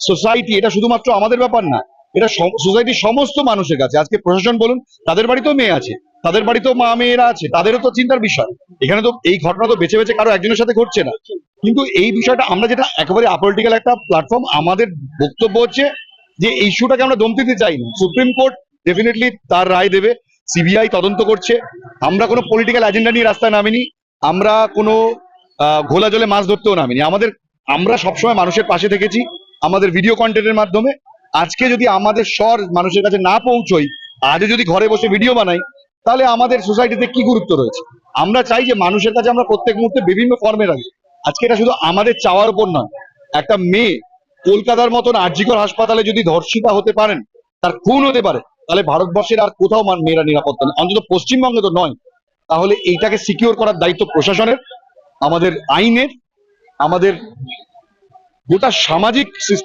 Society, এটা শুধুমাত্র আমাদের ব্যাপার না, এটা সোসাইটির সমস্ত মানুষের কাছে। আজকে প্রশাসন বলুন, তাদের বাড়িতেও মেয়ে আছে, তাদের বাড়িতেও মা মেয়েরা আছে, তাদেরও তো চিন্তার বিষয়। এখানে তো এই ঘটনা তো বেছে বেছে কারো একজনের সাথে ঘটছে না। কিন্তু এই বিষয়টা আমরা যেটা একেবারে আপলিটিক্যাল একটা প্ল্যাটফর্ম, আমাদের বক্তব্য হচ্ছে যে এই ইস্যুটাকে আমরা দম দিতে চাই না। সুপ্রিম কোর্ট ডেফিনেটলি তার রায় দেবে, সিবিআই তদন্ত করছে। আমরা কোনো পলিটিক্যাল এজেন্ডা নিয়ে রাস্তায় নামিনি, আমরা কোনো ঘোলা জলে মাছ ধরতেও নামিনি। আমরা সবসময় মানুষের পাশে থেকেছি আমাদের ভিডিও কন্টেন্টের মাধ্যমে। আজকে যদি আমাদের স্বর মানুষের কাছে না পৌঁছই, আজও যদি ঘরে বসে ভিডিও বানাই, তাহলে আমাদের সোসাইটিতে কি গুরুত্ব রয়েছে? আমরা চাই যে মানুষের কাছে আমরা প্রত্যেক মুহূর্তে বিভিন্ন ফর্মে রাখি। আজকে এটা শুধু আমাদের চাওয়ার উপর নয়, একটা মেয়ে কলকাতার মতন আরজিকর হাসপাতালে যদি ধর্ষিতা হতে পারেন, তার খুন হতে পারে, তাহলে ভারতবর্ষের আর কোথাও মেয়েরা নিরাপত্তা নেই, অন্তত পশ্চিমবঙ্গে তো নয়। তাহলে এইটাকে সিকিউর করার দায়িত্ব প্রশাসনের, আমাদের আইনের, আমাদের গোটা সামাজিক